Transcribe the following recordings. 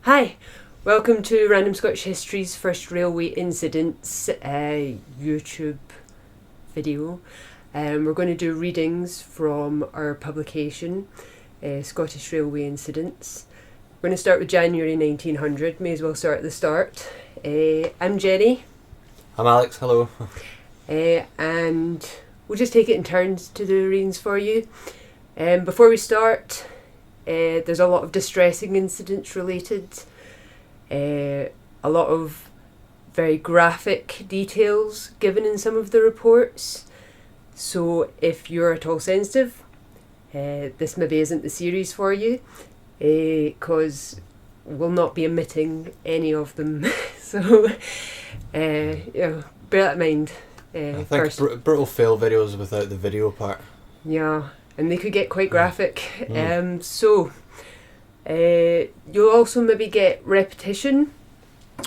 Hi, welcome to Random Scottish History's first railway incidents YouTube video. We're going to do readings from our publication, Scottish Railway Incidents. We're going to start with January 1900, may as well start at the start. I'm Jenny. I'm Alex, hello. And we'll just take it in turns to do readings for you. Before we start, there's a lot of distressing incidents related, a lot of very graphic details given in some of the reports, so if you're at all sensitive, this maybe isn't the series for you, because we'll not be omitting any of them, so bear that in mind. I think brutal fail videos without the video part. Yeah. And they could get quite graphic. So you'll also maybe get repetition.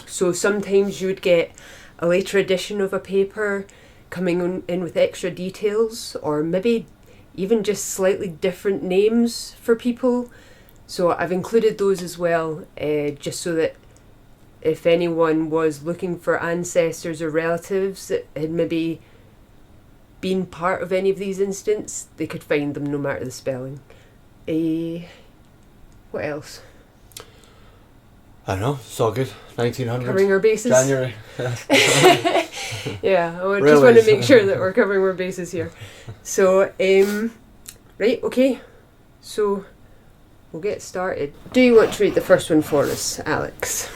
So sometimes you would get a later edition of a paper coming in with extra details, or maybe even just slightly different names for people. So I've included those as well, just so that if anyone was looking for ancestors or relatives that had maybe been part of any of these incidents, they could find them no matter the spelling. What else? I don't know, it's all good. 1900. Covering our bases. January. Yeah, I just want to make sure that we're covering our bases here. So, right, okay. So, we'll get started. Do you want to read the first one for us, Alex?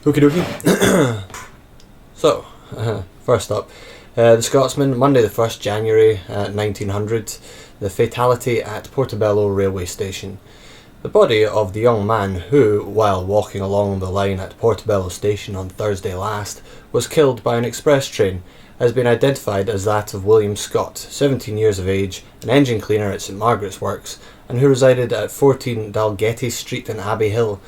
Okie dokie. So, first up. The Scotsman, Monday the 1st January 1900, the Fatality at Portobello railway station. The body of the young man who, while walking along the line at Portobello station on Thursday last, was killed by an express train, has been identified as that of William Scott, 17 years of age, an engine cleaner at St Margaret's Works, and who resided at 14 Dalgetty Street in Abbey Hill.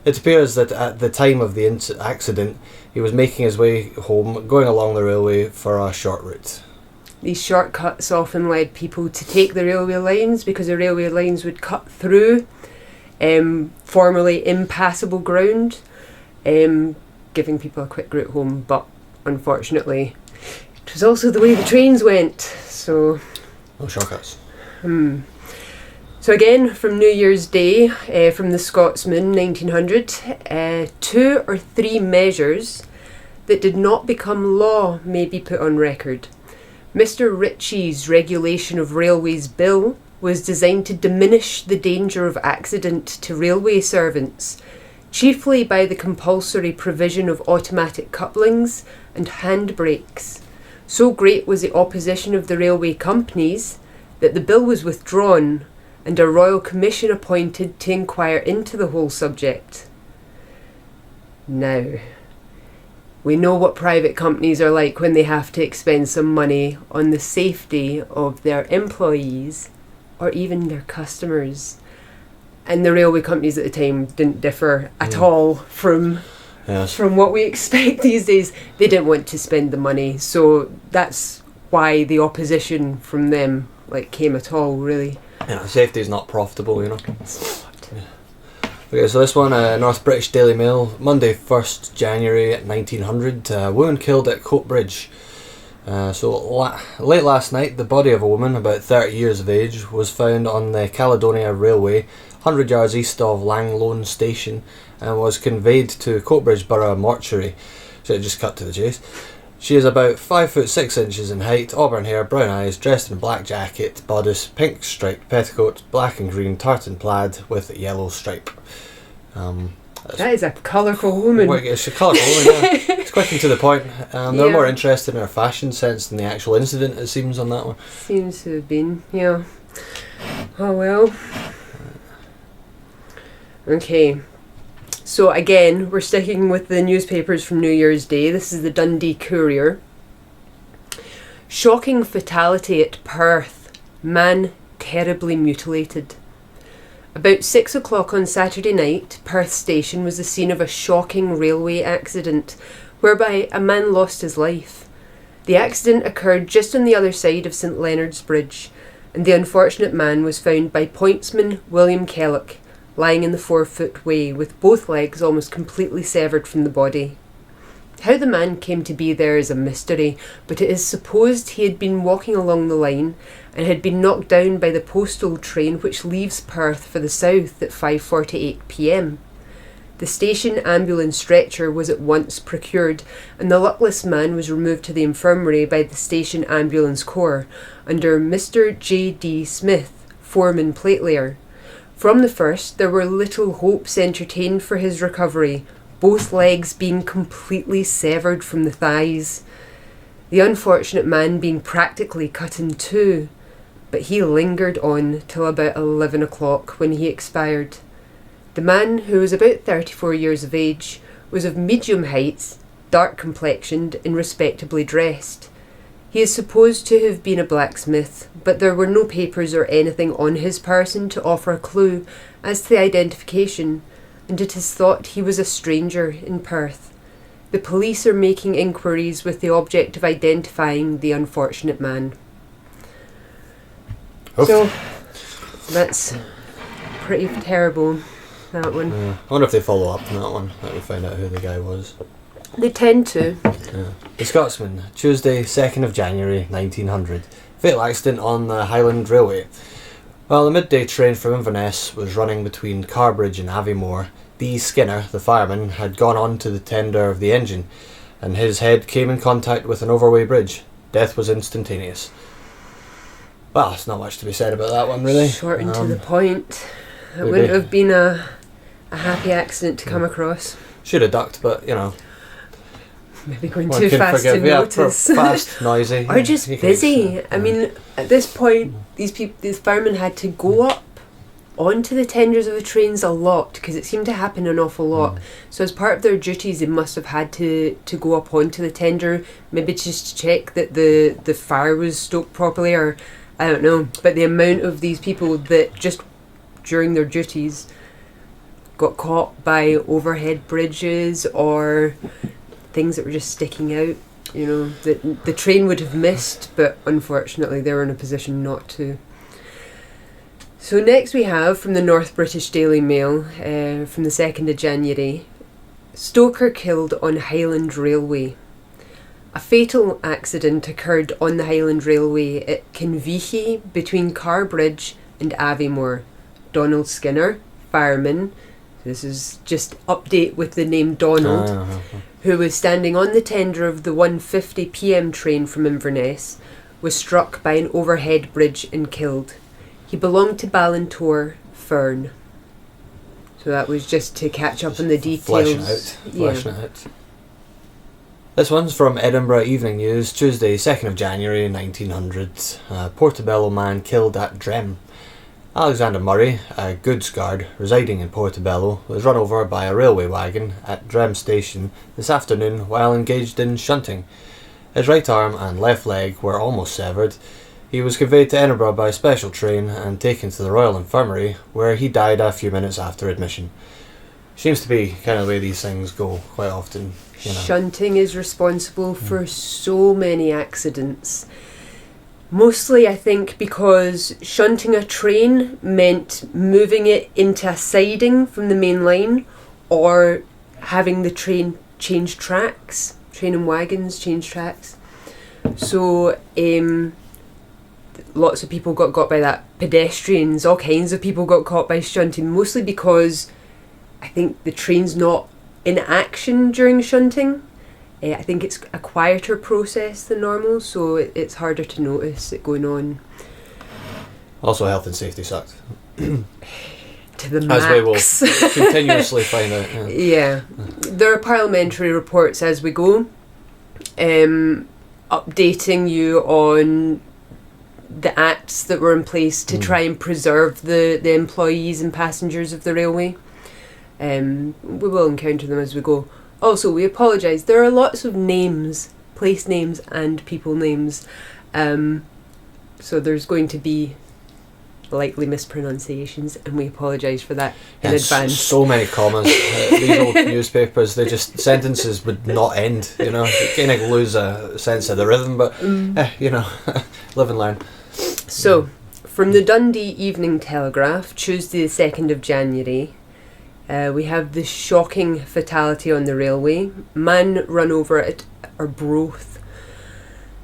It appears that at the time of the accident, he was making his way home, going along the railway for a short route. These shortcuts often led people to take the railway lines because the railway lines would cut through formerly impassable ground, giving people a quick route home. But unfortunately, it was also the way the trains went. So no shortcuts. So again, from New Year's Day, from the Scotsman, 1900, 2 or 3 measures that did not become law may be put on record. Mr. Ritchie's Regulation of Railways Bill was designed to diminish the danger of accident to railway servants, chiefly by the compulsory provision of automatic couplings and handbrakes. So great was the opposition of the railway companies that the bill was withdrawn and a royal commission appointed to inquire into the whole subject. Now, we know what private companies are like when they have to expend some money on the safety of their employees or even their customers. And the railway companies at the time didn't differ at all from what we expect these days. They didn't want to spend the money, so that's why the opposition from them came at all, really. Yeah, safety is not profitable, you know. Yeah. Okay, so this one, North British Daily Mail, Monday 1st January 1900, woman killed at Coatbridge. Late last night, the body of a woman about 30 years of age was found on the Caledonia Railway, 100 yards east of Langlone Station, and was conveyed to Coatbridge Borough Mortuary. So it just cut to the chase. She is about 5 foot 6 inches in height, auburn hair, brown eyes, dressed in a black jacket, bodice, pink striped petticoat, black and green tartan plaid with a yellow stripe. That is a colourful woman. It's a colourful woman, yeah. It's quick and to the point. They're more interested in her fashion sense than the actual incident, it seems, on that one. Seems to have been, yeah. Oh well. Okay. So again, we're sticking with the newspapers from New Year's Day. This is the Dundee Courier. Shocking fatality at Perth. Man terribly mutilated. About 6 o'clock on Saturday night, Perth station was the scene of a shocking railway accident, whereby a man lost his life. The accident occurred just on the other side of St Leonard's Bridge, and the unfortunate man was found by pointsman William Kellock, lying in the 4-foot way with both legs almost completely severed from the body. How the man came to be there is a mystery, but it is supposed he had been walking along the line and had been knocked down by the postal train which leaves Perth for the south at 5:48 p.m. The station ambulance stretcher was at once procured, and the luckless man was removed to the infirmary by the station ambulance corps under Mr. J.D. Smith, foreman platelayer. From the first, there were little hopes entertained for his recovery, both legs being completely severed from the thighs, the unfortunate man being practically cut in two, but he lingered on till about 11 o'clock when he expired. The man, who was about 34 years of age, was of medium height, dark complexioned and respectably dressed. He is supposed to have been a blacksmith, but there were no papers or anything on his person to offer a clue as to the identification, and it is thought he was a stranger in Perth. The police are making inquiries with the object of identifying the unfortunate man. Oof. So, that's pretty terrible, that one. Yeah. I wonder if they follow up on that one, that we find out who the guy was. They tend to. Yeah. The Scotsman, Tuesday, 2nd of January 1900. Fatal accident on the Highland Railway. While the midday train from Inverness was running between Carbridge and Aviemore, D. Skinner, the fireman, had gone on to the tender of the engine, and his head came in contact with an overway bridge. Death was instantaneous. Well, there's not much to be said about that one, really. Short and to the point. It wouldn't have been a happy accident to come across. Should have ducked, but, you know. Maybe going too fast to notice. Fast, noisy. Or just busy. I mean, at this point, these firemen had to go up onto the tenders of the trains a lot, because it seemed to happen an awful lot. So as part of their duties, they must have had to go up onto the tender, maybe just to check that the fire was stoked properly, or I don't know. But the amount of these people that just during their duties got caught by overhead bridges or things that were just sticking out, you know, that the train would have missed, but unfortunately they were in a position not to. So next we have from the North British Daily Mail from the 2nd of January, Stoker killed on Highland Railway. A fatal accident occurred on the Highland Railway at Kinveehee between Carbridge and Aviemore. Donald Skinner, fireman, this is just update with the name Donald, who was standing on the tender of the 1:50 p.m. train from Inverness, was struck by an overhead bridge and killed. He belonged to Ballintor, Fern. So that was just to catch up on the details. Fleshing it out. This one's from Edinburgh Evening News, Tuesday, 2nd of January 1900. Portobello man killed at Drem. Alexander Murray, a goods guard residing in Portobello, was run over by a railway wagon at Drem Station this afternoon while engaged in shunting. His right arm and left leg were almost severed. He was conveyed to Edinburgh by special train and taken to the Royal Infirmary, where he died a few minutes after admission. Seems to be kind of the way these things go quite often. You know. Shunting is responsible for so many accidents. Mostly, I think, because shunting a train meant moving it into a siding from the main line, or having the train change tracks. Train and wagons change tracks. So, lots of people got caught by that. Pedestrians, all kinds of people got caught by shunting, mostly because I think the train's not in action during shunting. I think it's a quieter process than normal, so it's harder to notice it going on. Also, health and safety sucked. To the max. As we will continuously find out. Yeah. There are parliamentary reports as we go, updating you on the acts that were in place to try and preserve the employees and passengers of the railway. We will encounter them as we go. Also, we apologise. There are lots of names, place names and people names. So there's going to be likely mispronunciations, and we apologise for that in advance. So many commas. These old newspapers, sentences would not end, you know. You kind of lose a sense of the rhythm, but, you know, live and learn. So, From the Dundee Evening Telegraph, Tuesday the 2nd of January, we have the shocking fatality on the railway. Man run over at Arbroath.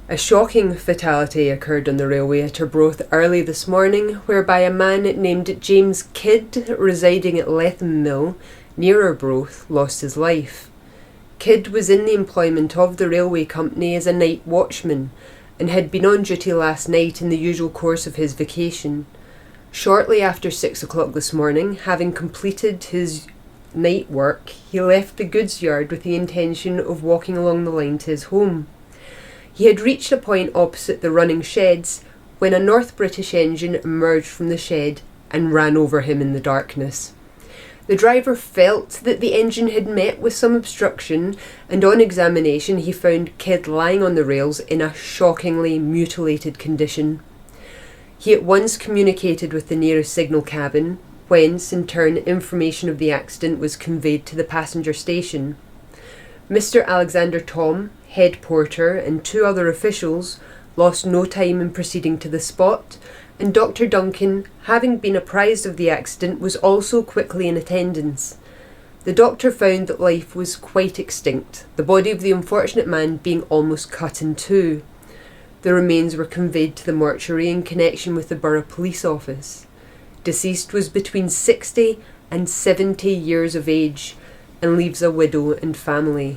A shocking fatality occurred on the railway at Arbroath early this morning, whereby a man named James Kidd, residing at Lothian Mill, near Arbroath, lost his life. Kidd was in the employment of the railway company as a night watchman, and had been on duty last night in the usual course of his vacation. Shortly after 6 o'clock this morning, having completed his night work, he left the goods yard with the intention of walking along the line to his home. He had reached a point opposite the running sheds when a North British engine emerged from the shed and ran over him in the darkness. The driver felt that the engine had met with some obstruction, and on examination he found Kidd lying on the rails in a shockingly mutilated condition. He at once communicated with the nearest signal cabin, whence, in turn, information of the accident was conveyed to the passenger station. Mr. Alexander Thom, head porter, and 2 other officials lost no time in proceeding to the spot, and Dr. Duncan, having been apprised of the accident, was also quickly in attendance. The doctor found that life was quite extinct, the body of the unfortunate man being almost cut in two. The remains were conveyed to the mortuary in connection with the Borough Police Office. Deceased was between 60 and 70 years of age and leaves a widow and family.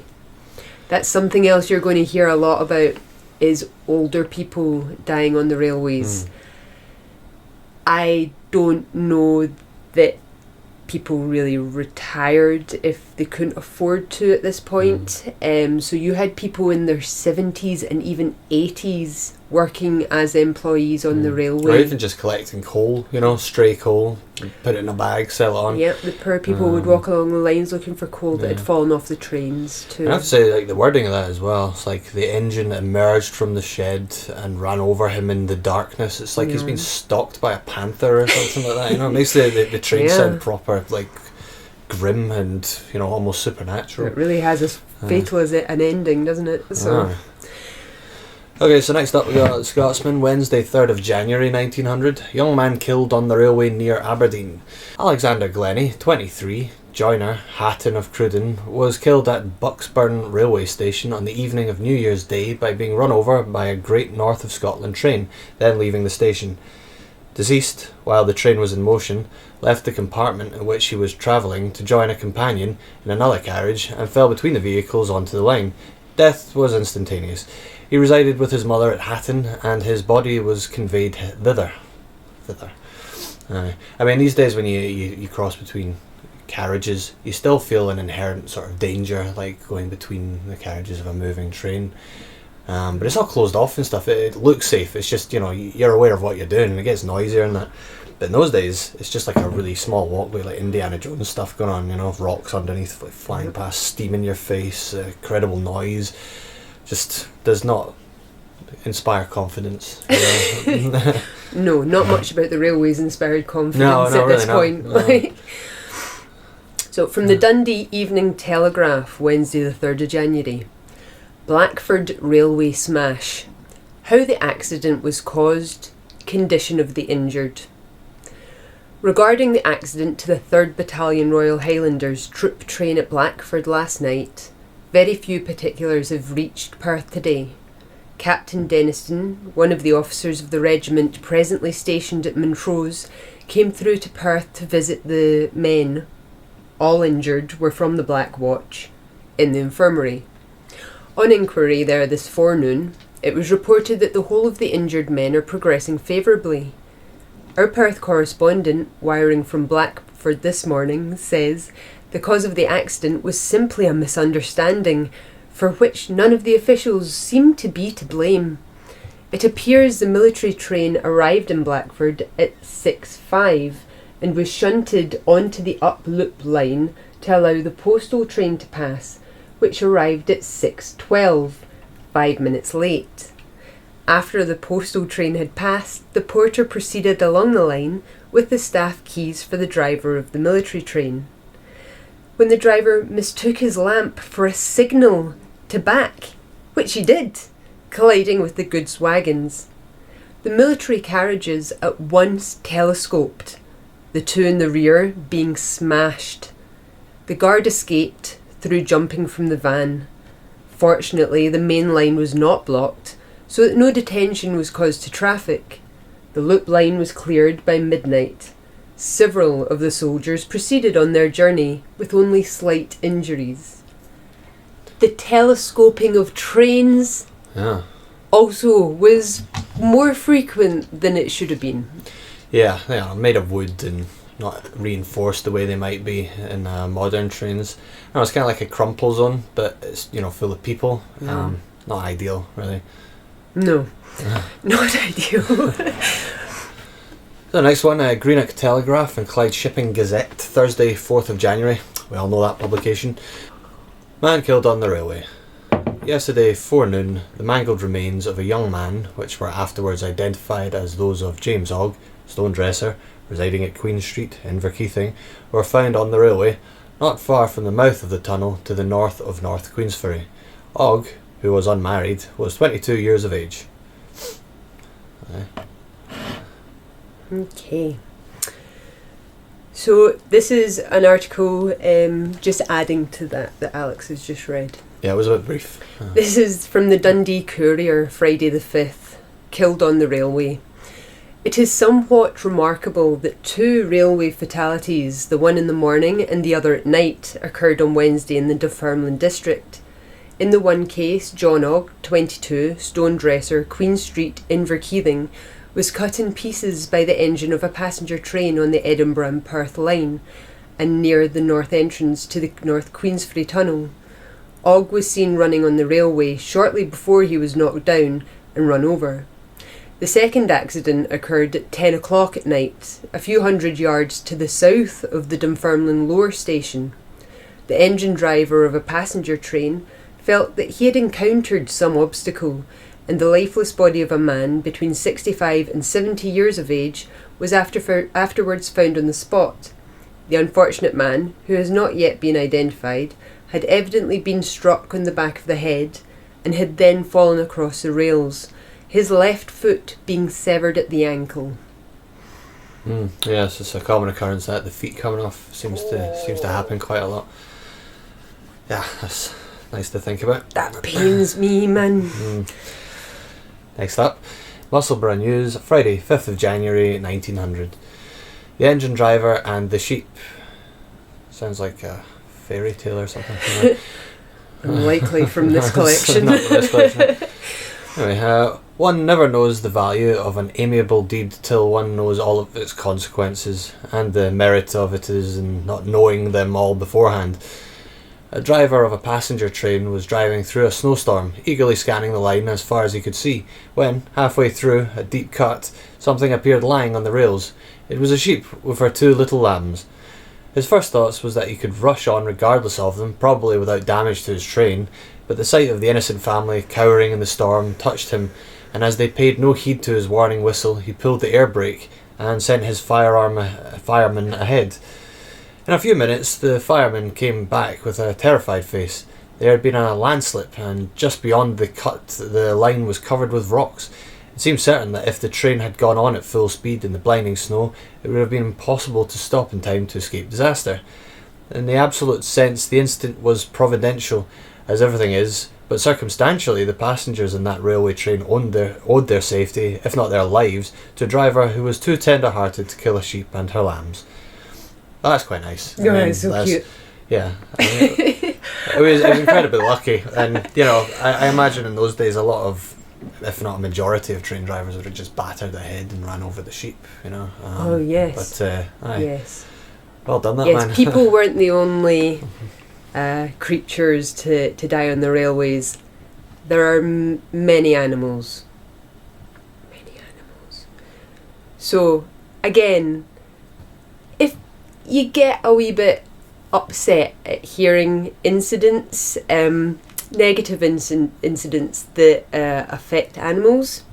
That's something else you're going to hear a lot about, is older people dying on the railways. I don't know that people really retired if they couldn't afford to at this point. So you had people in their 70s and even 80s working as employees on the railway. Or even just collecting coal, stray coal, put it in a bag, sell it on. Yeah, the poor people would walk along the lines looking for coal that had fallen off the trains too. I have to say, the wording of that as well, it's like the engine emerged from the shed and ran over him in the darkness. It's like he's been stalked by a panther or something like that, It makes the train sound proper, grim and, almost supernatural. It really has as fatal as an ending, doesn't it? So. Okay, so next up we got Scotsman, Wednesday 3rd of January 1900. Young man killed on the railway near Aberdeen. Alexander Glennie, 23, joiner, Hatton of Cruden, was killed at Bucksburn railway station on the evening of New Year's Day by being run over by a Great North of Scotland train, then leaving the station. Deceased, while the train was in motion, left the compartment in which he was travelling to join a companion in another carriage and fell between the vehicles onto the line. Death was instantaneous. He resided with his mother at Hatton, and his body was conveyed thither. These days when you cross between carriages, you still feel an inherent sort of danger, like going between the carriages of a moving train. But it's all closed off and stuff. It looks safe. It's just, you're aware of what you're doing, and it gets noisier and that. But in those days, it's just like a really small walkway, like Indiana Jones stuff going on, rocks underneath, flying past, steam in your face, incredible noise. Just does not inspire confidence. No, not much about the railways inspired confidence at this point. No. So, from the Dundee Evening Telegraph, Wednesday the 3rd of January. Blackford Railway Smash. How the accident was caused. Condition of the injured. Regarding the accident to the 3rd Battalion Royal Highlanders troop train at Blackford last night, very few particulars have reached Perth today. Captain Denniston, one of the officers of the regiment presently stationed at Montrose, came through to Perth to visit the men. All injured were from the Black Watch, in the infirmary. On inquiry there this forenoon, it was reported that the whole of the injured men are progressing favourably. Our Perth correspondent, wiring from Blackford this morning, says the cause of the accident was simply a misunderstanding, for which none of the officials seem to be to blame. It appears the military train arrived in Blackford at 6:05 and was shunted onto the up loop line to allow the postal train to pass, which arrived at 6:12, 5 minutes late. After the postal train had passed, the porter proceeded along the line with the staff keys for the driver of the military train. When the driver mistook his lamp for a signal to back, which he did, colliding with the goods wagons. The military carriages at once telescoped, the two in the rear being smashed. The guard escaped through jumping from the van. Fortunately, the main line was not blocked, so that no detention was caused to traffic. The loop line was cleared by midnight. Several of the soldiers proceeded on their journey with only slight injuries. The telescoping of trains also was more frequent than it should have been. Yeah, they are made of wood and not reinforced the way they might be in modern trains. It's kind of like a crumple zone, but it's full of people. Not ideal, really. No, not ideal. The next one, Greenock Telegraph and Clyde Shipping Gazette, Thursday, 4th of January. We all know that publication. Man killed on the railway. Yesterday forenoon, the mangled remains of a young man, which were afterwards identified as those of James Ogg, stone dresser, residing at Queen Street, Inverkeithing, were found on the railway, not far from the mouth of the tunnel to the north of North Queensferry. Ogg, who was unmarried, was 22 years of age. Okay. So this is an article just adding to that Alex has just read. Yeah, it was a bit brief. This is from the Dundee Courier, Friday the 5th, killed on the railway. It is somewhat remarkable that two railway fatalities, the one in the morning and the other at night, occurred on Wednesday in the Dunfermline district. In the one case, John Ogg, 22, stone dresser, Queen Street, Inverkeithing, was cut in pieces by the engine of a passenger train on the Edinburgh and Perth line and near the north entrance to the North Queensferry tunnel. Ogg was seen running on the railway shortly before he was knocked down and run over. The second accident occurred at 10 o'clock at night, a few hundred yards to the south of the Dunfermline Lower Station. The engine driver of a passenger train felt that he had encountered some obstacle, and the lifeless body of a man between 65 and 70 years of age was afterwards found on the spot. The unfortunate man, who has not yet been identified, had evidently been struck on the back of the head and had then fallen across the rails, his left foot being severed at the ankle. Yes, it's a common occurrence that the feet coming off seems to happen quite a lot. Yeah, that's nice to think about. That pains me, man. Next up, Musselburgh News, Friday, 5th of January 1900. The engine driver and the sheep. Sounds like a fairy tale or something. Unlikely from this collection. Not from this collection. Anyway, one never knows the value of an amiable deed till one knows all of its consequences, and the merit of it is in not knowing them all beforehand. A driver of a passenger train was driving through a snowstorm, eagerly scanning the line as far as he could see, when, halfway through a deep cut, something appeared lying on the rails. It was a sheep with her two little lambs. His first thoughts was that he could rush on regardless of them, probably without damage to his train, but the sight of the innocent family cowering in the storm touched him, and as they paid no heed to his warning whistle, he pulled the air brake and sent his fireman ahead. In a few minutes, the fireman came back with a terrified face. There had been a landslip, and just beyond the cut, the line was covered with rocks. It seemed certain that if the train had gone on at full speed in the blinding snow, it would have been impossible to stop in time to escape disaster. In the absolute sense, the incident was providential, as everything is, but circumstantially, the passengers in that railway train owed their safety, if not their lives, to a driver who was too tender-hearted to kill a sheep and her lambs. That's quite nice. It's so cute. Yeah. It was incredibly lucky, and I imagine in those days a lot of, if not a majority of train drivers would have just battered ahead and ran over the sheep, oh yes. But yes. Well done, that yes, man. people weren't the only creatures to die on the railways. There are many animals. So again, if you get a wee bit upset at hearing incidents, negative incidents that affect animals,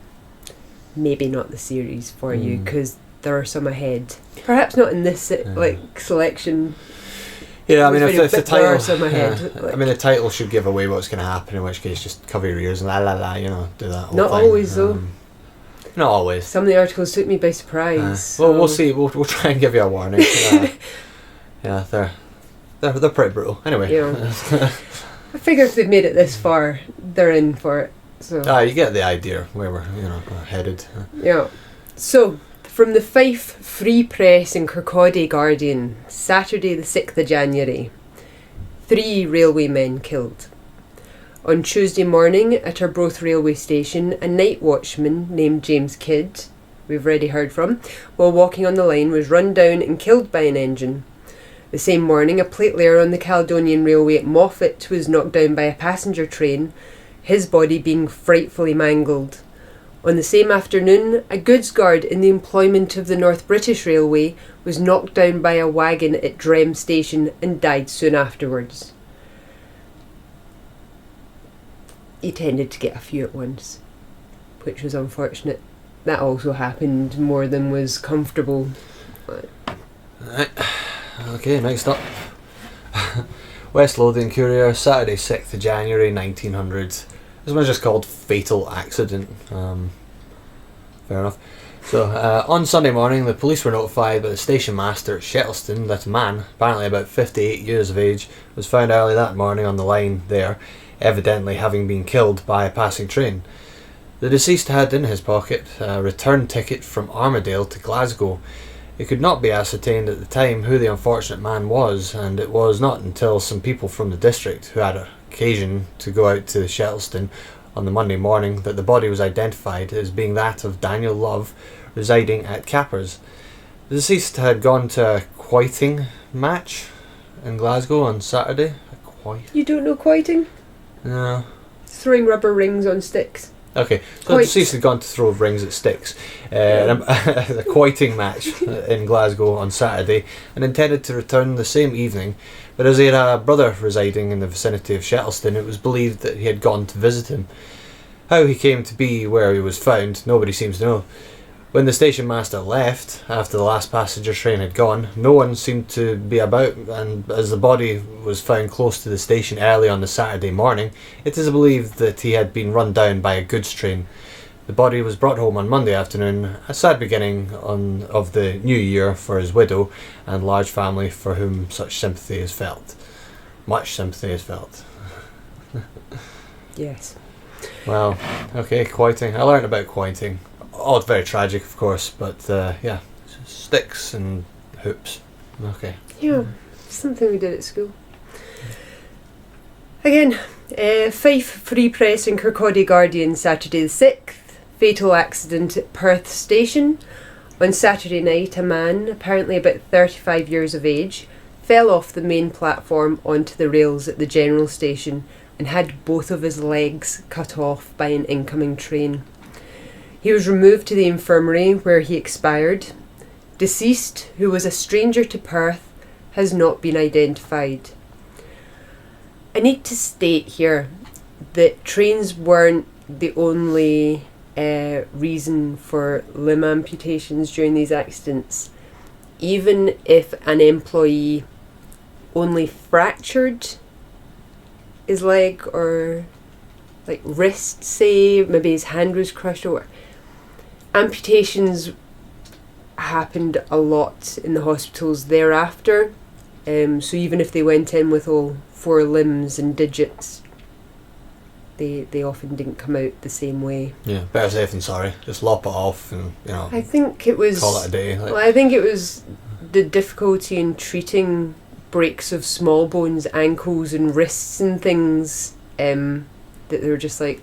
maybe not the series for you, because there are some ahead. Perhaps not in this selection. Yeah, I mean, if the title, the title should give away what's going to happen. In which case, just cover your ears and do that. Not thing. always though. Not always. Some of the articles took me by surprise. Well, we'll see. We'll try and give you a warning. Yeah, they're pretty brutal. Anyway. Yeah. I figure if they've made it this far, they're in for it. So. You get the idea where we're headed. Yeah. So, from the Fife Free Press and Kirkcaldy Guardian, Saturday the 6th of January. 3 railway men killed. On Tuesday morning at Arbroath railway station, a night watchman named James Kidd, we've already heard from, while walking on the line was run down and killed by an engine. The same morning, a platelayers on the Caledonian Railway at Moffat was knocked down by a passenger train, his body being frightfully mangled. On the same afternoon, a goods guard in the employment of the North British Railway was knocked down by a wagon at Drem Station and died soon afterwards. He tended to get a few at once, which was unfortunate. That also happened more than was comfortable. Right. Okay, next up. West Lothian Courier, Saturday 6th of January 1900. This one's just called Fatal Accident. Fair enough. So, on Sunday morning, the police were notified by the station master at Shettleston that a man, apparently about 58 years of age, was found early that morning on the line there, evidently having been killed by a passing train. The deceased had in his pocket a return ticket from Armadale to Glasgow. It could not be ascertained at the time who the unfortunate man was, and it was not until some people from the district who had occasion to go out to Shettleston on the Monday morning that the body was identified as being that of Daniel Love, residing at Cappers. The deceased had gone to a quoiting match in Glasgow on Saturday. You don't know quoiting? No. Throwing rubber rings on sticks. Okay, so the deceased had gone to throw rings at sticks. A quoiting match in Glasgow on Saturday and intended to return the same evening, but as he had a brother residing in the vicinity of Shettleston, it was believed that he had gone to visit him. How he came to be where he was found, nobody seems to know. When the station master left, after the last passenger train had gone, no one seemed to be about, and as the body was found close to the station early on the Saturday morning, it is believed that he had been run down by a goods train. The body was brought home on Monday afternoon, a sad beginning of the new year for his widow and large family for whom such sympathy is felt. Much sympathy is felt. Yes. Well, okay, quoiting. I learned about quoiting. Oh, it's very tragic, of course, but yeah, sticks and hoops. Okay. Yeah, something we did at school. Again, Fife Free Press and Kirkcaldy Guardian, Saturday the 6th. Fatal accident at Perth station. On Saturday night, a man, apparently about 35 years of age, fell off the main platform onto the rails at the general station and had both of his legs cut off by an incoming train. He was removed to the infirmary where he expired. Deceased, who was a stranger to Perth, has not been identified. I need to state here that trains weren't the only reason for limb amputations during these accidents. Even if an employee only fractured his leg or like wrist, say, maybe his hand was crushed, or amputations happened a lot in the hospitals thereafter. So even if they went in with all 4 limbs and digits, they often didn't come out the same way. Yeah, better safe than sorry. Just lop it off and, I think it was... call it a day. Well, I think it was the difficulty in treating breaks of small bones, ankles and wrists and things, that they were just like,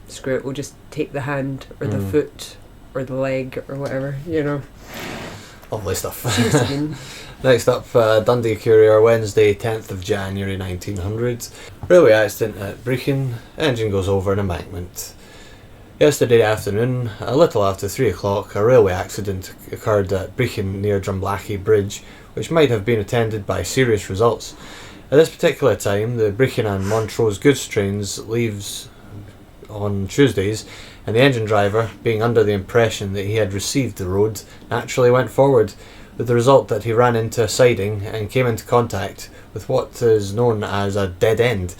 screw it, we'll just take the hand or the foot or the leg or whatever, Lovely stuff. Seems to be. Next up, Dundee Courier, Wednesday 10th of January 1900. Railway accident at Brechin, engine goes over an embankment. Yesterday afternoon, a little after 3 o'clock, a railway accident occurred at Brechin near Drumblackie Bridge, which might have been attended by serious results. At this particular time, the Brechin and Montrose goods trains leaves on Tuesdays, and the engine driver, being under the impression that he had received the road, naturally went forward, with the result that he ran into a siding and came into contact with what is known as a dead end.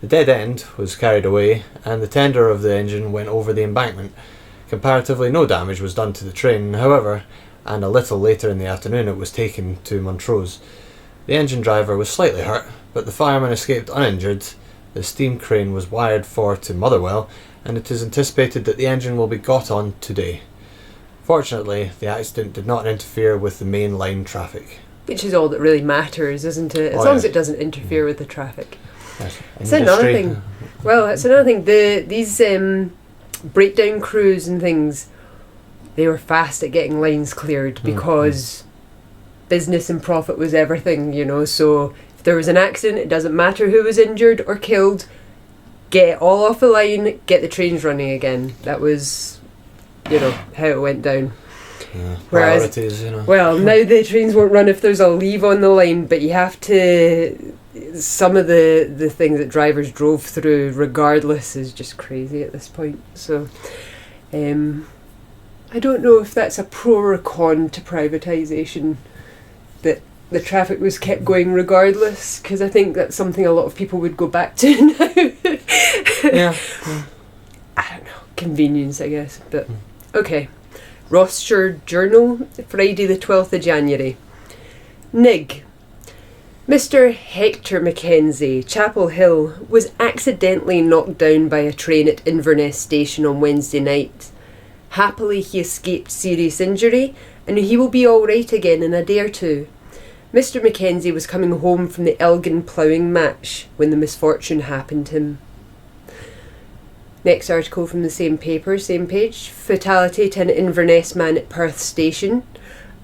The dead end was carried away, and the tender of the engine went over the embankment. Comparatively no damage was done to the train, however, and a little later in the afternoon it was taken to Montrose. The engine driver was slightly hurt, but the fireman escaped uninjured. The steam crane was wired for to Motherwell, and it is anticipated that the engine will be got on today. Fortunately, the accident did not interfere with the main line traffic. Which is all that really matters, isn't it? As long as it doesn't interfere with the traffic. It's another thing. Well, it's another thing. These breakdown crews and things, they were fast at getting lines cleared because business and profit was everything, you know. So if there was an accident, it doesn't matter who was injured or killed. Get it all off the line, get the trains running again. That was, you know, how it went down. Yeah, priorities, you know. Well, now the trains won't run if there's a leave on the line, but you have to... Some of the things that drivers drove through, regardless, is just crazy at this point. So, I don't know if that's a pro or a con to privatisation, that the traffic was kept going regardless, because I think that's something a lot of people would go back to now. Yeah. I don't know, convenience, I guess. But okay. Rossshire Journal, Friday the 12th of January. Nig. Mr. Hector Mackenzie, Chapel Hill, was accidentally knocked down by a train at Inverness station on Wednesday night. Happily he escaped serious injury, and he will be all right again in a day or two. Mr. Mackenzie was coming home from the Elgin ploughing match when the misfortune happened to him. Next article from the same paper, same page. Fatality to an Inverness man at Perth station.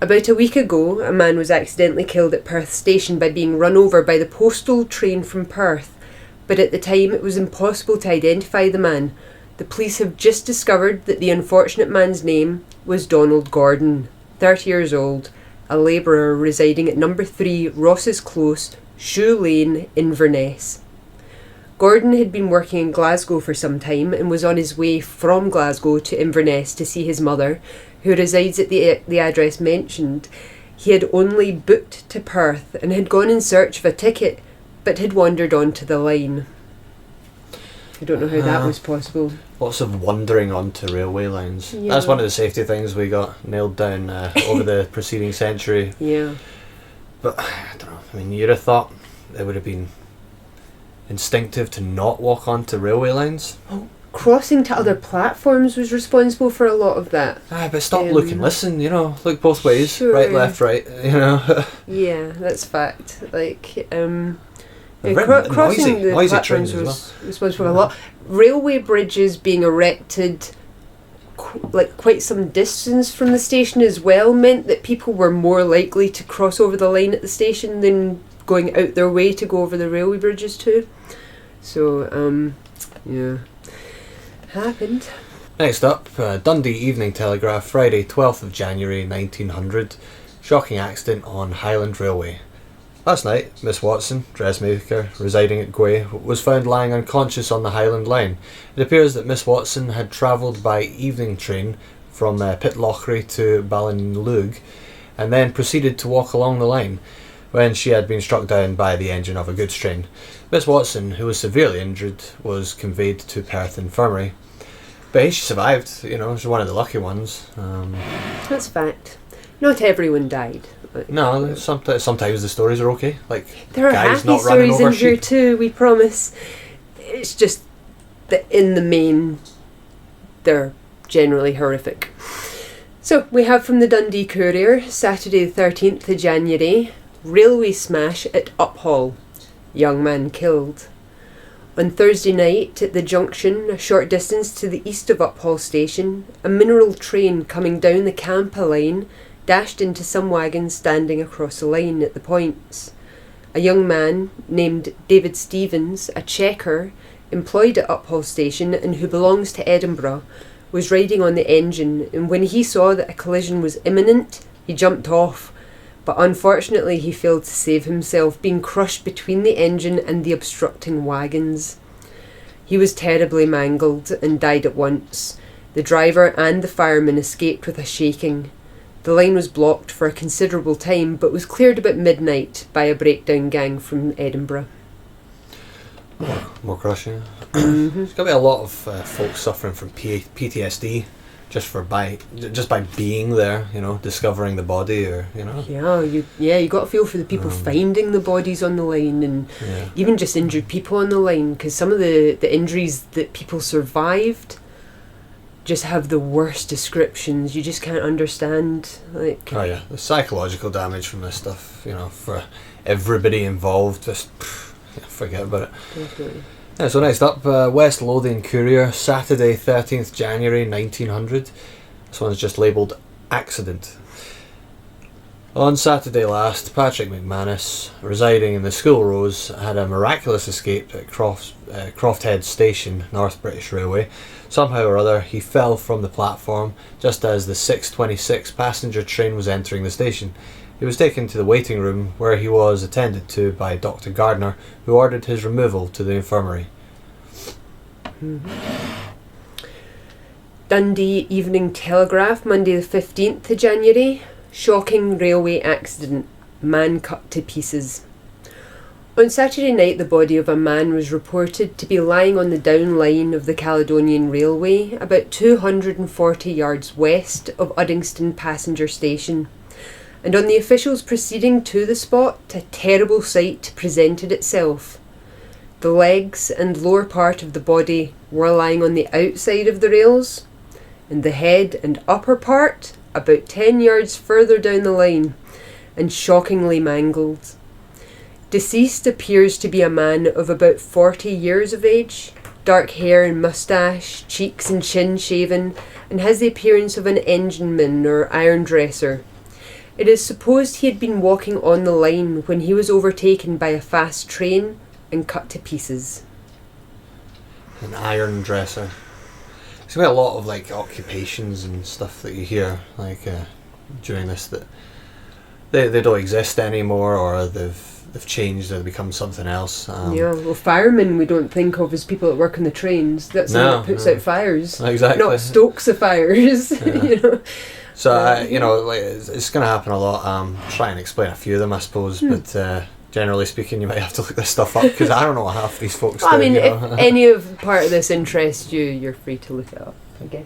About a week ago, a man was accidentally killed at Perth station by being run over by the postal train from Perth, but at the time it was impossible to identify the man. The police have just discovered that the unfortunate man's name was Donald Gordon, 30 years old, a labourer residing at number 3 Ross's Close, Shoe Lane, Inverness. Gordon had been working in Glasgow for some time and was on his way from Glasgow to Inverness to see his mother, who resides at the address mentioned. He had only booked to Perth and had gone in search of a ticket, but had wandered onto the line. I don't know how that was possible. Lots of wandering onto railway lines. Yeah. That's one of the safety things we got nailed down over the preceding century. Yeah. But, I don't know, I mean, you'd have thought it would have been instinctive to not walk onto railway lines. Oh, crossing to other platforms was responsible for a lot of that. But stop, look and listen, you know, look both ways, sure. right, left, right, you know. Yeah, that's fact. Like, noisy crossing the platforms trains as was responsible for a lot. Railway bridges being erected quite some distance from the station as well meant that people were more likely to cross over the line at the station than going out their way to go over the railway bridges too. So, yeah. Happened. Next up, Dundee Evening Telegraph, Friday 12th of January 1900. Shocking accident on Highland Railway. Last night, Miss Watson, dressmaker, residing at Gway, was found lying unconscious on the Highland line. It appears that Miss Watson had travelled by evening train from Pitlochry to Ballinloug, and then proceeded to walk along the line, when she had been struck down by the engine of a goods train. Miss Watson, who was severely injured, was conveyed to Perth Infirmary. But hey, she survived, you know, she's one of the lucky ones. That's a fact. Not everyone died. No, sometimes the stories are okay. Like, there are guys happy not running stories over in here sheep. too, we promise. It's just that in the main, they're generally horrific. So, we have from the Dundee Courier, Saturday the 13th of January, railway smash at Uphall. Young man killed. On Thursday night, at the junction, a short distance to the east of Uphall Station, a mineral train coming down the Campa line dashed into some wagons standing across the line at the points. A young man named David Stevens, a checker, employed at Uphall Station and who belongs to Edinburgh, was riding on the engine, and when he saw that a collision was imminent, he jumped off. But unfortunately he failed to save himself, being crushed between the engine and the obstructing wagons. He was terribly mangled and died at once. The driver and the fireman escaped with a shaking. The line was blocked for a considerable time, but was cleared about midnight by a breakdown gang from Edinburgh. More crushing. There's got to be a lot of folks suffering from PTSD just by being there, discovering the body, or you got to feel for the people finding the bodies on the line, and even just injured people on the line, because some of the injuries that people survived just have the worst descriptions. You just can't understand. The psychological damage from this stuff, for everybody involved, just forget about it. Definitely. Yeah, so next up, West Lothian Courier, Saturday 13th January 1900. This one's just labelled Accident. On Saturday last, Patrick McManus, residing in the School Rows, had a miraculous escape at Crofthead Station, North British Railway. Somehow or other, he fell from the platform just as the 6:26 passenger train was entering the station. He was taken to the waiting room, where he was attended to by Dr. Gardner, who ordered his removal to the infirmary. Dundee Evening Telegraph, Monday the 15th of January. Shocking railway accident. Man cut to pieces. On Saturday night, the body of a man was reported to be lying on the down line of the Caledonian Railway, about 240 yards west of Uddingston Passenger Station. And on the officials proceeding to the spot, a terrible sight presented itself. The legs and lower part of the body were lying on the outside of the rails, and the head and upper part about 10 yards further down the line, and shockingly mangled. Deceased appears to be a man of about 40 years of age, dark hair and moustache, cheeks and chin shaven, and has the appearance of an engineman or iron dresser. It is supposed he had been walking on the line when he was overtaken by a fast train and cut to pieces. An iron dresser. There's going to be a lot of occupations and stuff that you hear during this that they don't exist anymore, or they've changed, or they've become something else. Firemen we don't think of as people that work on the trains. That's the one that puts out fires. Exactly. Not stokes the fires. Yeah. So, it's going to happen a lot. Try and explain a few of them, I suppose, but generally speaking, you might have to look this stuff up, because I don't know what half these folks do. If any of part of this interests you, you're free to look it up. Okay.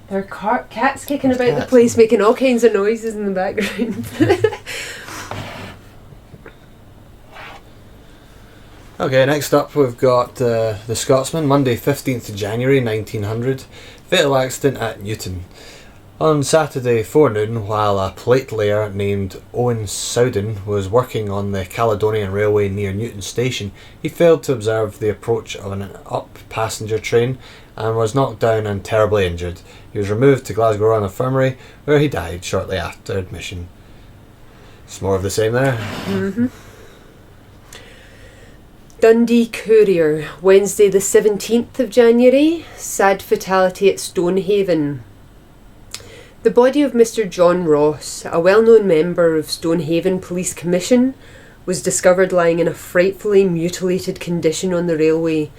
There are cats kicking about the place, making all kinds of noises in the background. Okay, next up we've got The Scotsman, Monday 15th of January 1900. Fatal accident at Newton. On Saturday forenoon, while a plate layer named Owen Sowden was working on the Caledonian Railway near Newton Station, he failed to observe the approach of an up passenger train and was knocked down and terribly injured. He was removed to Glasgow Royal Infirmary, where he died shortly after admission. It's more of the same there. Mm-hmm. Dundee Courier, Wednesday the 17th of January. Sad fatality at Stonehaven. The body of Mr. John Ross, a well-known member of Stonehaven Police Commission, was discovered lying in a frightfully mutilated condition on the railway,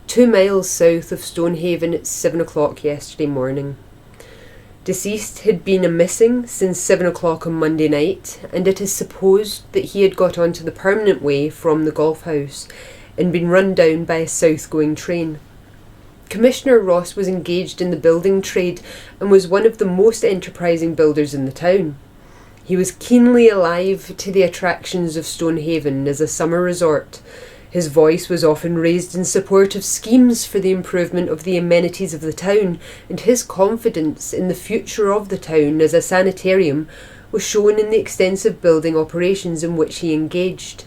2 miles south of Stonehaven at 7 o'clock yesterday morning. Deceased had been missing since 7 o'clock on Monday night, and it is supposed that he had got onto the permanent way from the golf house and been run down by a south-going train. Commissioner Ross was engaged in the building trade and was one of the most enterprising builders in the town. He was keenly alive to the attractions of Stonehaven as a summer resort. His voice was often raised in support of schemes for the improvement of the amenities of the town, and his confidence in the future of the town as a sanitarium was shown in the extensive building operations in which he engaged.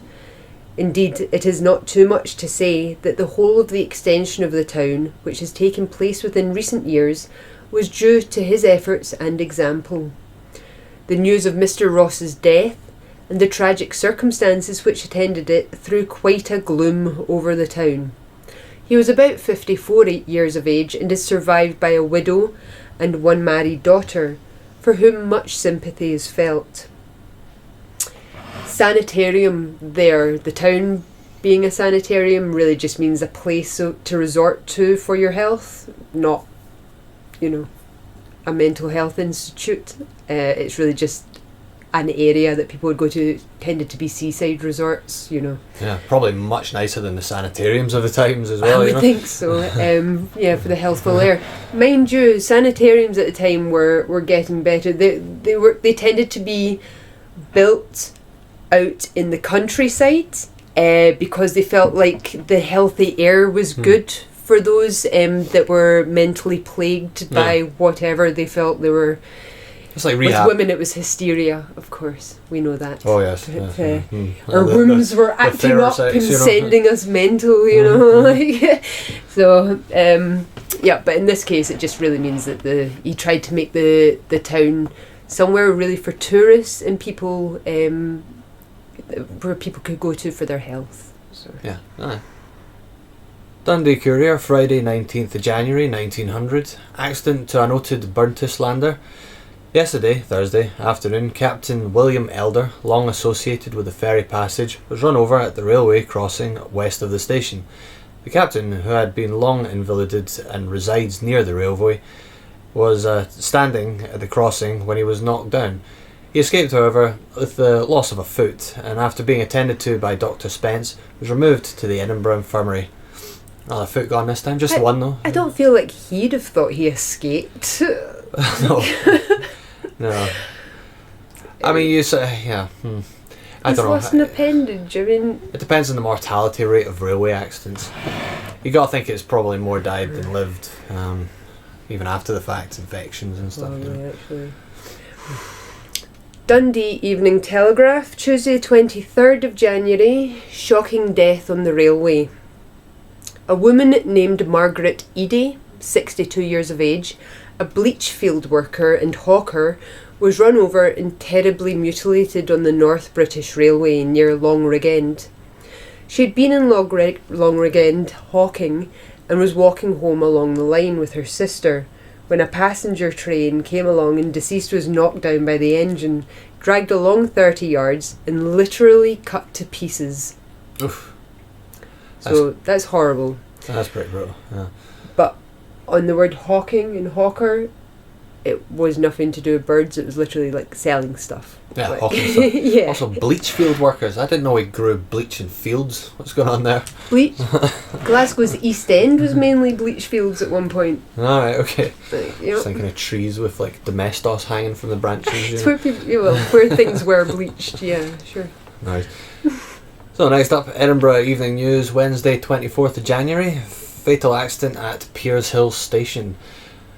Indeed, it is not too much to say that the whole of the extension of the town, which has taken place within recent years, was due to his efforts and example. The news of Mr. Ross's death and the tragic circumstances which attended it threw quite a gloom over the town. He was about 54 years of age and is survived by a widow and 1 married daughter, for whom much sympathy is felt. Sanitarium there, the town being a sanitarium really just means a place to resort to for your health, not, a mental health institute. It's really just an area that people would go to tended to be seaside resorts, you know. Yeah, probably much nicer than the sanitariums of the times as well. I would think so. Yeah, for the healthful air. Mind you, sanitariums at the time were getting better. They tended to be built out in the countryside because they felt like the healthy air was good for those that were mentally plagued by whatever they felt they were. It's like rehab. With women, it was hysteria, of course. We know that. Oh, yes. Our wombs were acting up and sending us mental, you know. Like, so, but in this case, it just really means that he tried to make the town somewhere really for tourists and people, where people could go to for their health. So. Yeah. Aye. Dundee Courier, Friday 19th of January 1900. Accident to a noted Burntislander. Yesterday, Thursday afternoon, Captain William Elder, long associated with the ferry passage, was run over at the railway crossing west of the station. The captain, who had been long invalided and resides near the railway, was standing at the crossing when he was knocked down. He escaped, however, with the loss of a foot, and after being attended to by Dr. Spence, was removed to the Edinburgh Infirmary. Another foot gone this time, just one though. I don't feel like he'd have thought he escaped. No. No. I mean, you say, yeah. I don't know. He's lost an appendage. I mean, it depends on the mortality rate of railway accidents. You got to think it's probably more died than lived, even after the fact, infections and stuff. Actually. Dundee Evening Telegraph, Tuesday 23rd of January. Shocking death on the railway. A woman named Margaret Eady, 62 years of age, a bleach field worker and hawker, was run over and terribly mutilated on the North British Railway near Longrigg End. She had been in Longrigg End hawking and was walking home along the line with her sister when a passenger train came along and deceased was knocked down by the engine, dragged along 30 yards and literally cut to pieces. Oof. That's horrible. That's pretty brutal, yeah. But on the word hawking and hawker, it was nothing to do with birds. It was literally like selling stuff. Yeah, like, hawking stuff. Yeah. Also, bleach field workers. I didn't know we grew bleach in fields. What's going on there? Bleach. Glasgow's East End was mainly bleach fields at one point. Alright, okay. Like, I was thinking of trees with like domestos hanging from the branches. It's where people, where things were bleached. Yeah, sure. Nice. So next up, Edinburgh Evening News, Wednesday 24th of January. Fatal accident at Piers Hill Station.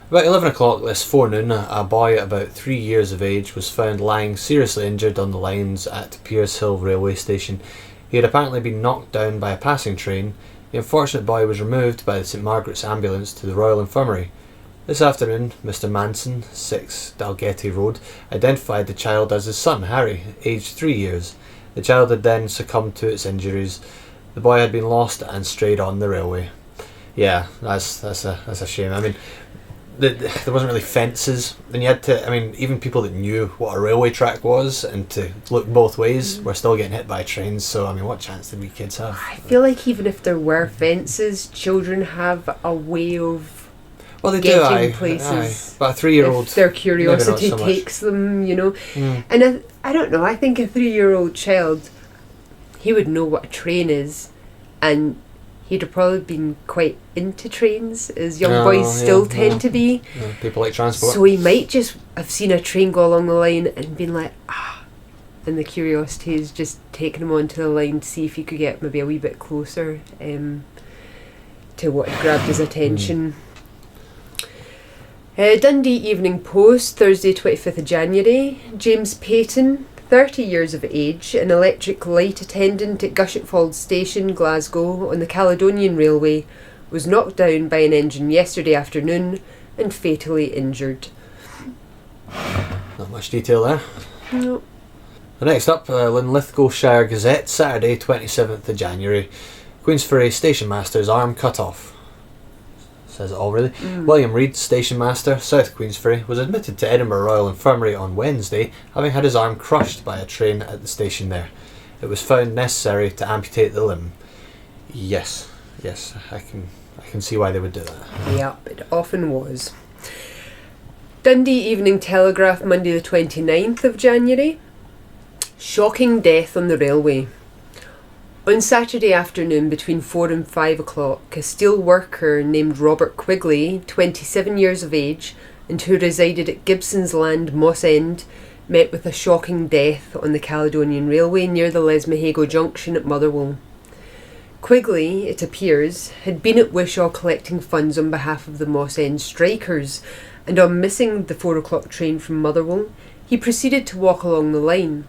About 11 o'clock this forenoon, a boy about 3 years of age was found lying seriously injured on the lines at Piers Hill railway station. He had apparently been knocked down by a passing train. The unfortunate boy was removed by the St Margaret's ambulance to the Royal Infirmary. This afternoon, Mr Manson, 6 Dalgety Road, identified the child as his son, Harry, aged 3 years. The child had then succumbed to its injuries. The boy had been lost and strayed on the railway. Yeah, that's a shame. I mean, there wasn't really fences, and you had to. I mean, even people that knew what a railway track was and to look both ways were still getting hit by trains. So I mean, what chance did we kids have? I feel like even if there were fences, children have a way of getting places. But a 3-year-old, if their curiosity so takes them, you know. And I don't know. I think a 3-year-old child, he would know what a train is, and he'd have probably been quite into trains, as young boys still tend to be. Yeah, people like transport. So he might just have seen a train go along the line and been like, and the curiosity is just taking him onto the line to see if he could get maybe a wee bit closer to what had grabbed his attention. Dundee Evening Post, Thursday 25th of January. James Payton, 30 years of age, an electric light attendant at Gushetfald Station, Glasgow, on the Caledonian Railway, was knocked down by an engine yesterday afternoon and fatally injured. Not much detail there. No. Next up, Linlithgowshire Gazette, Saturday 27th of January. Queensferry Station Master's arm cut off. Says it all really. William Reid, station master, South Queensferry, was admitted to Edinburgh Royal Infirmary on Wednesday, having had his arm crushed by a train at the station there. It was found necessary to amputate the limb. Yes, I can see why they would do that. Yep, it often was. Dundee Evening Telegraph, Monday the 29th of January. Shocking death on the railway. On Saturday afternoon between 4 and 5 o'clock, a steel worker named Robert Quigley, 27 years of age, and who resided at Gibson's Land, Moss End, met with a shocking death on the Caledonian Railway near the Lesmahago junction at Motherwell. Quigley, it appears, had been at Wishaw collecting funds on behalf of the Moss End strikers, and on missing the 4 o'clock train from Motherwell, he proceeded to walk along the line.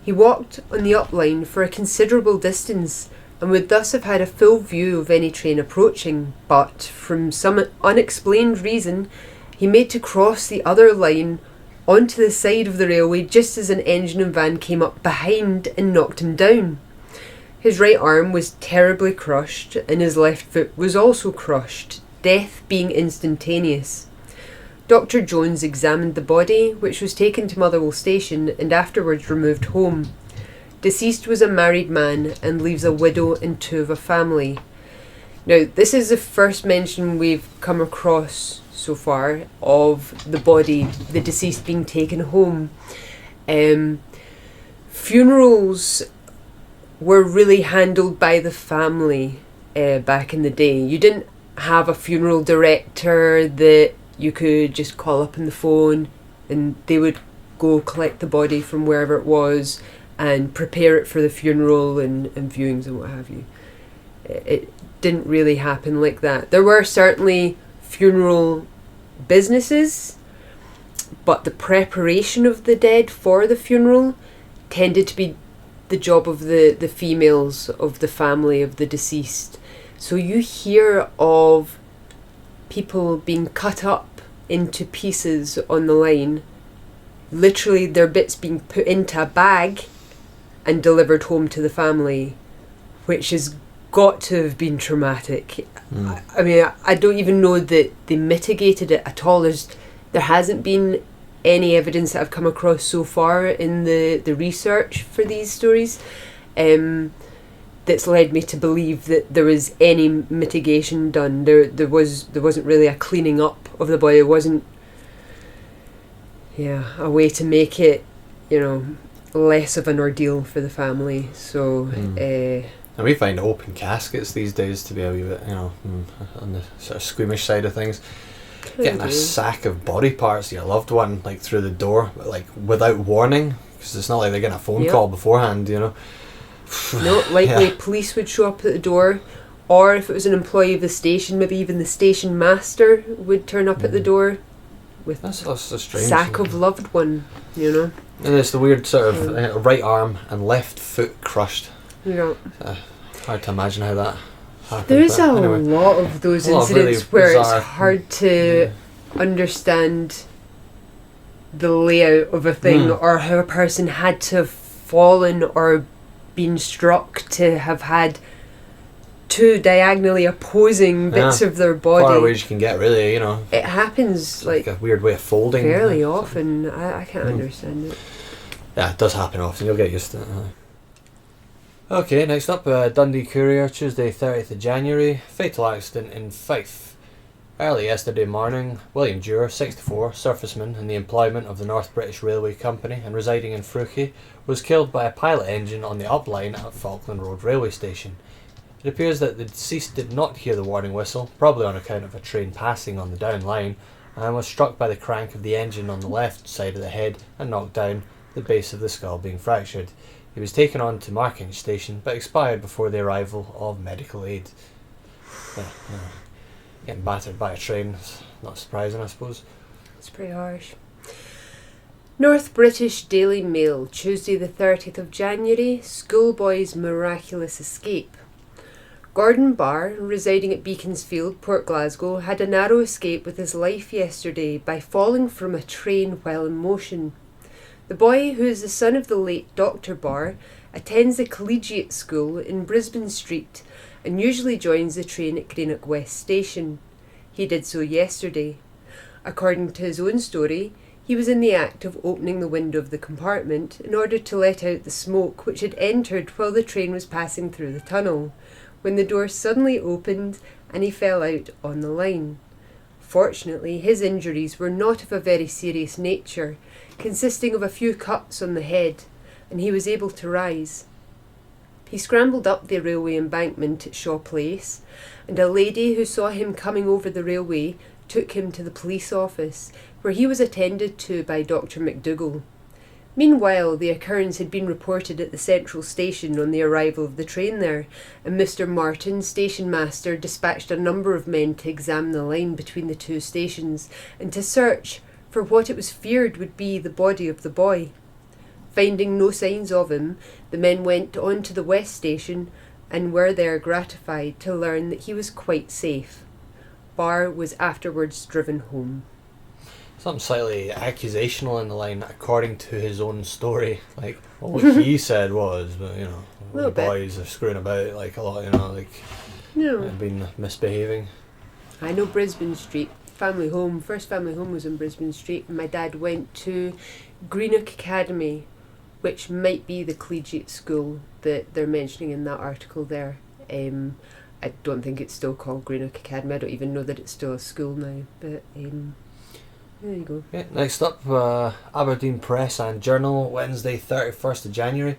He walked on the up line for a considerable distance and would thus have had a full view of any train approaching, but, from some unexplained reason, he made to cross the other line onto the side of the railway just as an engine and van came up behind and knocked him down. His right arm was terribly crushed and his left foot was also crushed, death being instantaneous. Dr. Jones examined the body, which was taken to Motherwell Station and afterwards removed home. Deceased was a married man and leaves a widow and 2 of a family. Now, this is the first mention we've come across so far of the body, the deceased being taken home. Funerals were really handled by the family back in the day. You didn't have a funeral director that you could just call up on the phone and they would go collect the body from wherever it was and prepare it for the funeral and viewings and what have you. It didn't really happen like that. There were certainly funeral businesses, but the preparation of the dead for the funeral tended to be the job of the females of the family of the deceased. So you hear of people being cut up into pieces on the line, literally their bits being put into a bag and delivered home to the family, which has got to have been traumatic. I mean, I don't even know that they mitigated it at all. There hasn't been any evidence that I've come across so far in the research for these stories that's led me to believe that there was any mitigation done. There wasn't really a cleaning up of the body. It wasn't a way to make it, less of an ordeal for the family. So and we find open caskets these days to be a wee bit, on the sort of squeamish side of things. Getting a sack of body parts of your loved one through the door, without warning, because it's not like they're getting a phone call beforehand, No, likely police would show up at the door, or if it was an employee of the station, maybe even the station master would turn up at the door with that's a strange sack of loved one, And it's the weird sort of right arm and left foot crushed. Yeah. Hard to imagine how that happened. There is a lot of those incidents where bizarre, it's hard to understand the layout of a thing or how a person had to have fallen or been struck to have had 2 diagonally opposing bits of their body. Far away as you can get, really, It happens like a weird way of folding. Fairly often. I can't understand it. Yeah, it does happen often. You'll get used to it. Okay, next up, Dundee Courier, Tuesday 30th of January. Fatal accident in Fife. Early yesterday morning, William Dewar, 64, surfaceman in the employment of the North British Railway Company and residing in Fruchie, was killed by a pilot engine on the up line at Falkland Road Railway Station. It appears that the deceased did not hear the warning whistle, probably on account of a train passing on the down line, and was struck by the crank of the engine on the left side of the head and knocked down, the base of the skull being fractured. He was taken on to Markinch Station, but expired before the arrival of medical aid. Getting battered by a train is not surprising, I suppose. It's pretty harsh. North British Daily Mail, Tuesday the 30th of January. Schoolboy's miraculous escape. Gordon Barr, residing at Beaconsfield, Port Glasgow, had a narrow escape with his life yesterday by falling from a train while in motion. The boy, who is the son of the late Dr. Barr, attends a collegiate school in Brisbane Street and usually joins the train at Greenock West Station. He did so yesterday. According to his own story, he was in the act of opening the window of the compartment in order to let out the smoke which had entered while the train was passing through the tunnel, when the door suddenly opened and he fell out on the line. Fortunately, his injuries were not of a very serious nature, consisting of a few cuts on the head, and he was able to rise. He scrambled up the railway embankment at Shaw Place, and a lady who saw him coming over the railway took him to the police office, where he was attended to by Dr. McDougall. Meanwhile, the occurrence had been reported at the central station on the arrival of the train there, and Mr. Martin, station master, dispatched a number of men to examine the line between the two stations and to search for what it was feared would be the body of the boy. Finding no signs of him, the men went on to the West Station and were there gratified to learn that he was quite safe. Barr was afterwards driven home. Something slightly accusational in the line, according to his own story. Like, what he said was, but, you know, the boys are screwing about, like, a lot, you know, like, been misbehaving. I know Brisbane Street, family home, first family home was in Brisbane Street, and my dad went to Greenock Academy, which might be the collegiate school that they're mentioning in that article there. I don't think it's still called Greenock Academy. I don't even know that it's still a school now, but there you go. Okay, next up, Aberdeen Press and Journal, Wednesday 31st of January.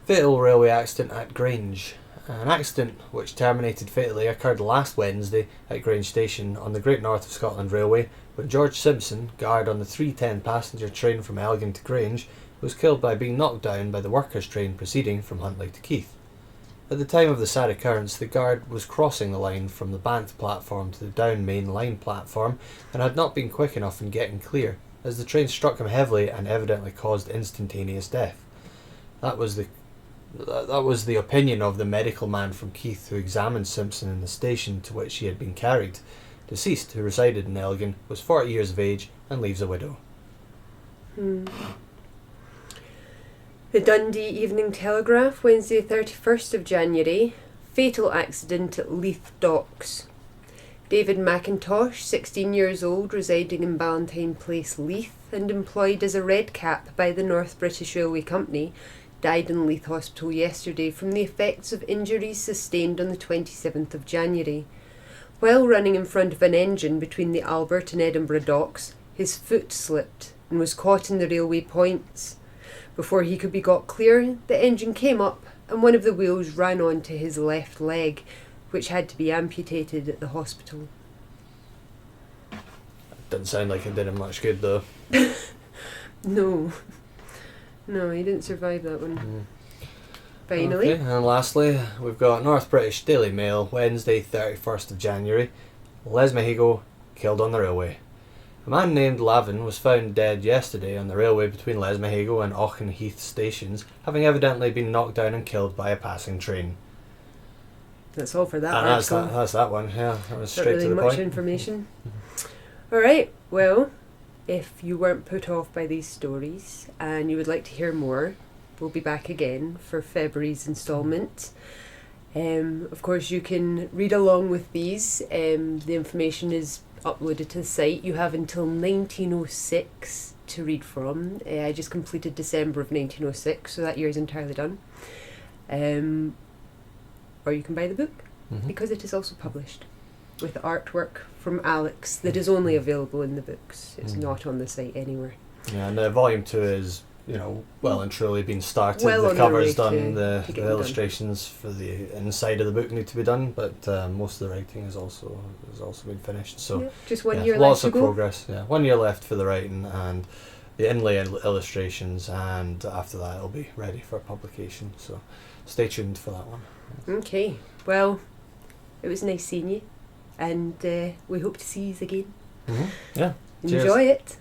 Fatal railway accident at Grange. An accident which terminated fatally occurred last Wednesday at Grange Station on the Great North of Scotland Railway, when George Simpson, guard on the 310 passenger train from Elgin to Grange, was killed by being knocked down by the workers' train proceeding from Huntly to Keith. At the time of the sad occurrence, the guard was crossing the line from the Banff platform to the Down Main Line platform and had not been quick enough in getting clear, as the train struck him heavily and evidently caused instantaneous death. That was the opinion of the medical man from Keith who examined Simpson in the station to which he had been carried. Deceased, who resided in Elgin, was 40 years of age and leaves a widow. The Dundee Evening Telegraph, Wednesday 31st of January. Fatal accident at Leith Docks. David McIntosh, 16 years old, residing in Ballantyne Place, Leith, and employed as a red cap by the North British Railway Company, died in Leith Hospital yesterday from the effects of injuries sustained on the 27th of January. While running in front of an engine between the Albert and Edinburgh docks, his foot slipped and was caught in the railway points. Before he could be got clear, the engine came up and one of the wheels ran onto his left leg, which had to be amputated at the hospital. Didn't sound like it did him much good, though. No, he didn't survive that one. Finally. Okay, and lastly, we've got North British Daily Mail, Wednesday 31st of January. Les Mahigo killed on the railway. A man named Lavin was found dead yesterday on the railway between Les Mahigo and Auchenheath stations, having evidently been knocked down and killed by a passing train. That's all for that and article. That's that one, yeah. That was Not straight really to the much point. information. Alright, well, if you weren't put off by these stories and you would like to hear more, we'll be back again for February's instalment. Of course, you can read along with these. The information is uploaded to the site. You have until 1906 to read from. I just completed December of 1906, so that year is entirely done. Or you can buy the book, because it is also published with artwork from Alex that is only available in the books. It's not on the site anywhere. Yeah, and volume 2 is, well and truly been started. Well, the on cover's their way done, the getting illustrations for the inside of the book need to be done, but most of the writing has also been finished. So just 1 year lots left of to go. progress. Yeah, 1 year left for the writing and the inlay illustrations, and after that it'll be ready for publication. So stay tuned for that one. Okay, well, it was nice seeing you, and we hope to see you again. Yeah. Enjoy it.